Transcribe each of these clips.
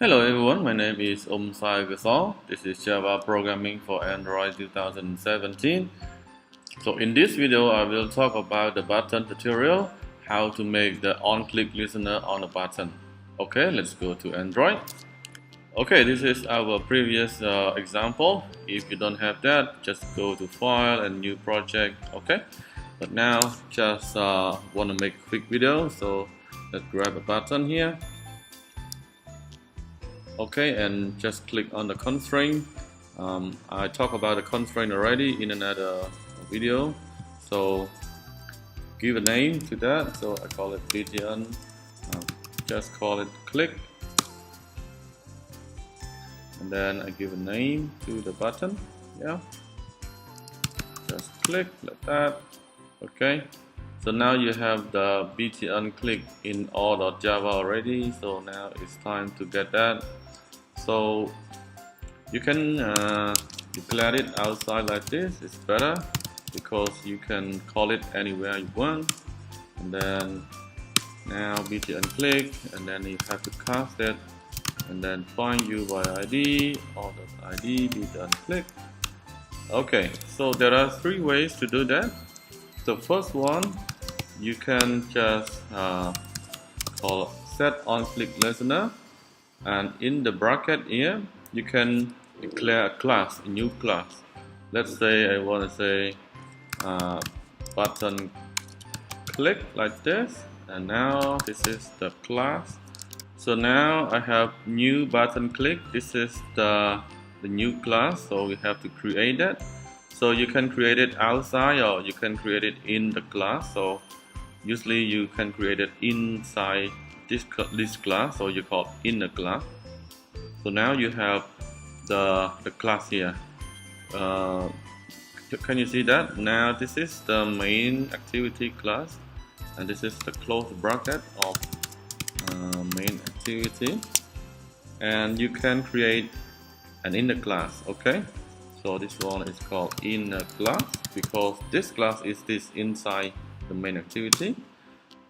Hello everyone, my name is Oum Saokosal. This is Java programming for Android 2017. So in this video, I will talk about the button tutorial, how to make the on-click listener on a button. Okay, let's go to Android. Okay, this is our previous example. If you don't have that, just go to File and New Project. Okay, but now just want to make a quick video, so let's grab a button here. Okay, and just click on the constraint. I talked about the constraint already in another video, so give a name to that. So I call it btn, just call it click, and then I give a name to the button. Yeah, just click like that. Okay, so now you have the btn click in all.java already, so now it's time to get that. So you can declare it outside like this. It's better because you can call it anywhere you want. And then now btn click, and then you have to cast it, and then find UID all.id btn click. Okay, so there are three ways to do that. The first one, you can just call set on click listener, and in the bracket here you can declare a class, a new class. Let's say I want to say button click like this, and now this is the class. So now I have new button click. This is the new class, so we have to create that. So you can create it outside or you can create it in the class. So usually you can create it inside this class, so you call inner class. So now you have the class here. Can you see that? Now this is the main activity class, and this is the close bracket of main activity, and you can create an inner class. Okay, so this one is called inner class because this class is inside the main activity.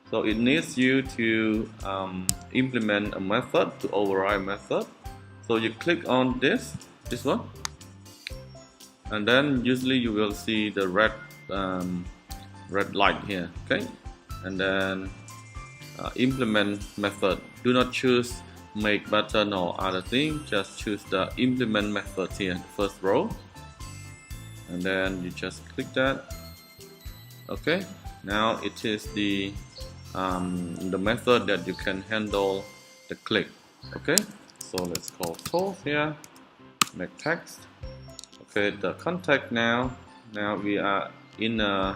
So it needs you to implement a method, to override method. So you click on this one, and then usually you will see the red light here. Okay, and then implement method. Do not choose make button or other thing. Just choose the implement method here, the first row, and then you just click that. Okay, now it is the method that you can handle the click. Okay, so let's call toast here, make text. Okay, the context now we are in a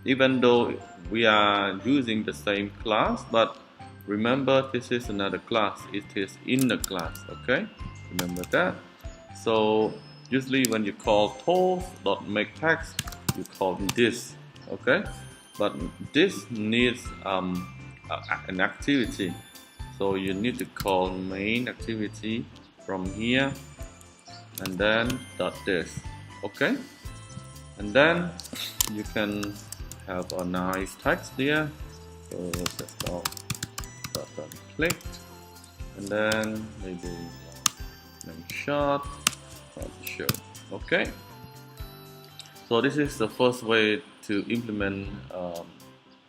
even though we are using the same class, but remember this is another class, it is in the class. Okay, remember that. So usually when you call toast.make text, you call this. Okay, but this needs an activity, so you need to call main activity from here, and then dot this. Okay, and then you can have a nice text here. So just call button click, and then maybe make short show. Okay, so this is the first way to implement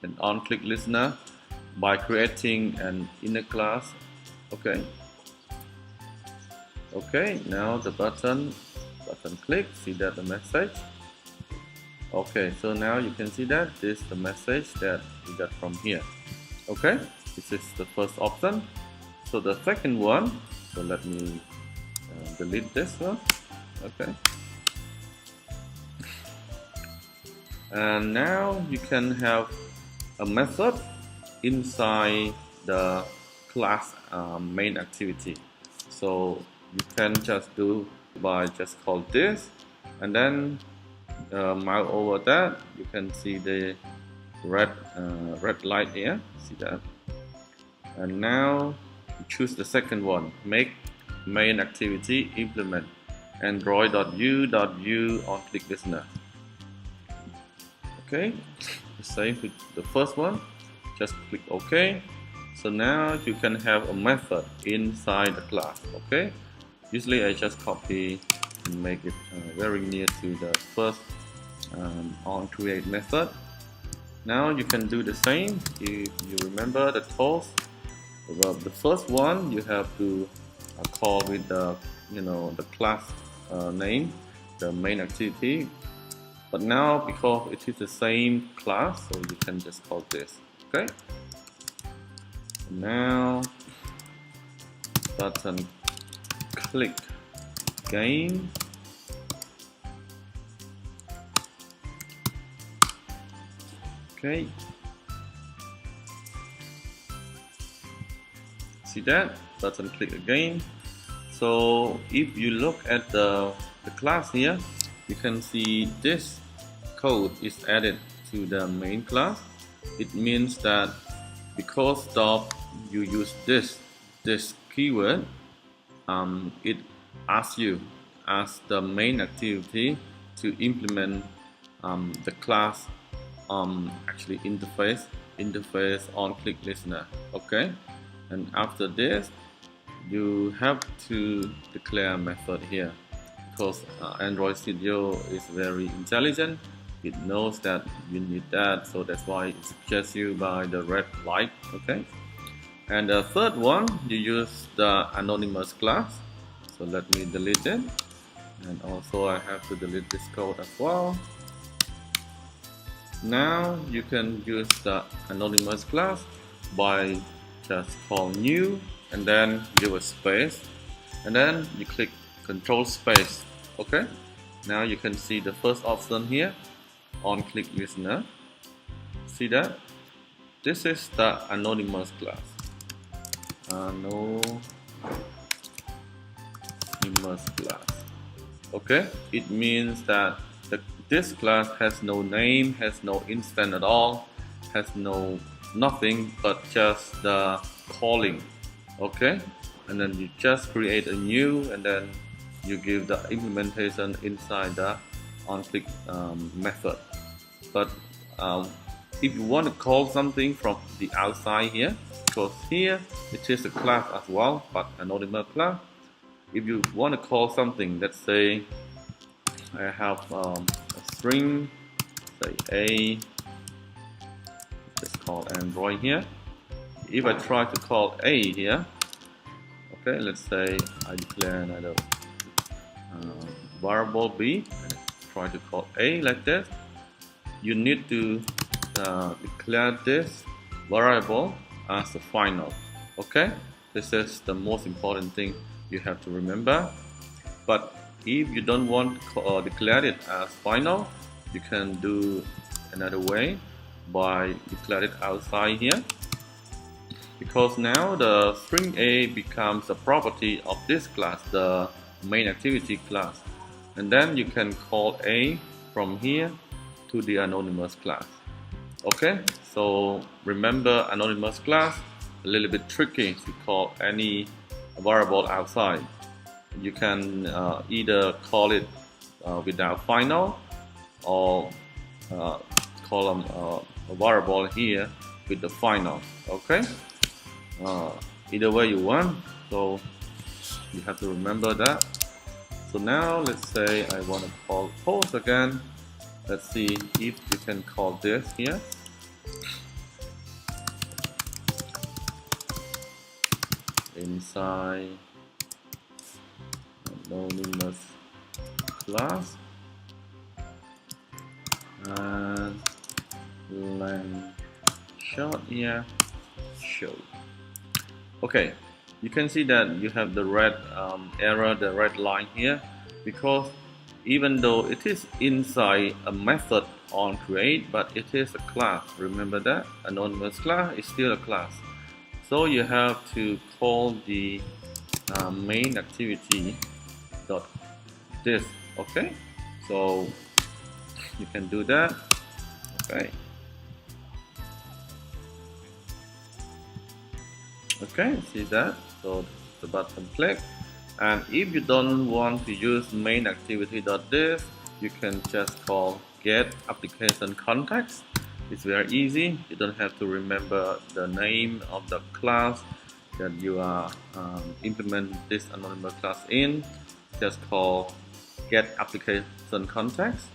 an on-click listener by creating an inner class. Okay. Okay, now the button click, see that the message. Okay, so now you can see that this is the message that we got from here. Okay, this is the first option. So the second one, so let me delete this one. Okay, and now you can have a method inside the class main activity. So you can just do by just call this, and then mouse over that. You can see the red light here. See that? And now you choose the second one. Make main activity implement android.u.u on click listener. Okay, the same with the first one. Just click OK, So now you can have a method inside the class. Okay, usually I just copy and make it very near to the first on create method. Now you can do the same. If you remember the tools, the first one you have to call with the the class name, the main activity. But now because it is the same class, so you can just call this. Okay. Now button click game. Okay. See that? Button click again. So if you look at the class here, you can see this code is added to the main class. It means that because of you use this keyword, it asks you as the main activity to implement the class actually interface on click listener. Okay, and after this you have to declare a method here because Android Studio is very intelligent. It knows that you need that, so that's why it suggests you by the red light. Okay, and the third one, you use the anonymous class. So let me delete it, and also I have to delete this code as well. Now you can use the anonymous class by just call new and then give a space, and then you click control space. Okay, now you can see the first option here on click listener. See that? This is the anonymous class. Anonymous class. Okay, it means that this class has no name, has no instance at all, has nothing but just the calling. Okay, and then you just create a new, and then you give the implementation inside the onClick method. But if you want to call something from the outside here, because here it is a class as well, but anonymous class. If you want to call something, let's say I have a string, say A, just call Android here. If I try to call A here, okay, let's say I declare another variable B and try to call A like this. You need to declare this variable as the final. Okay, this is the most important thing you have to remember. But if you don't want to declare it as final, you can do another way by declare it outside here, because now the string A becomes a property of this class, the main activity class, and then you can call A from here to the anonymous class. Okay, so remember, anonymous class a little bit tricky to call any variable outside. You can either call it without final, or call a variable here with the final. Okay, either way you want, so you have to remember that. So now let's say I want to call post again. Let's see if you can call this here. Inside anonymous class and length short here show. Okay, you can see that you have the red error, the red line here, because even though it is inside a method on create, but it is a class. Remember that anonymous class is still a class. So you have to call the main activity dot this. Okay, so you can do that. Okay. Okay, see that? So the button click. And if you don't want to use MainActivity.this, you can just call get application context, It's very easy. You don't have to remember the name of the class that you are implement this anonymous class in. Just call get application context.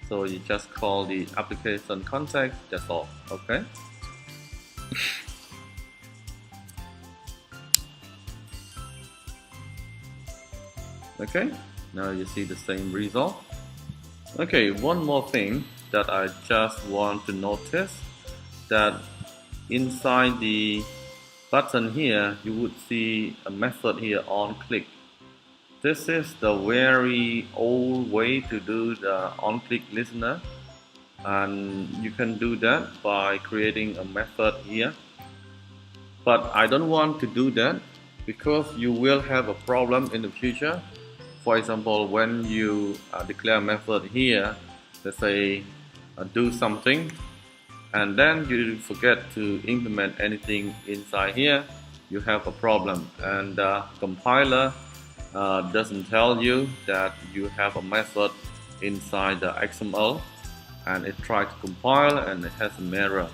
So you just call the application context. That's all. Okay. Okay. Now you see the same result. Okay. One more thing that I just want to notice, that inside the button here you would see a method here on click. This is the very old way to do the on click listener, and you can do that by creating a method here, but I don't want to do that because you will have a problem in the future. For example, when you declare a method here, let's say do something, and then you forget to implement anything inside here, you have a problem, and the compiler doesn't tell you that you have a method inside the XML, and it tries to compile and it has an error.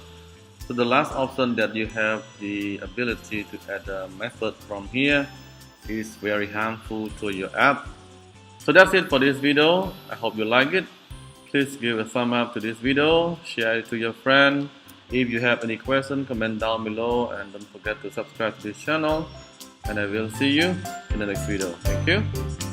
So the last option that you have the ability to add a method from here is very harmful to your app. So that's it for this video. I hope you like it. Please give a thumb up to this video, share it to your friend. If you have any questions, comment down below, and don't forget to subscribe to this channel. And I will see you in the next video. Thank you.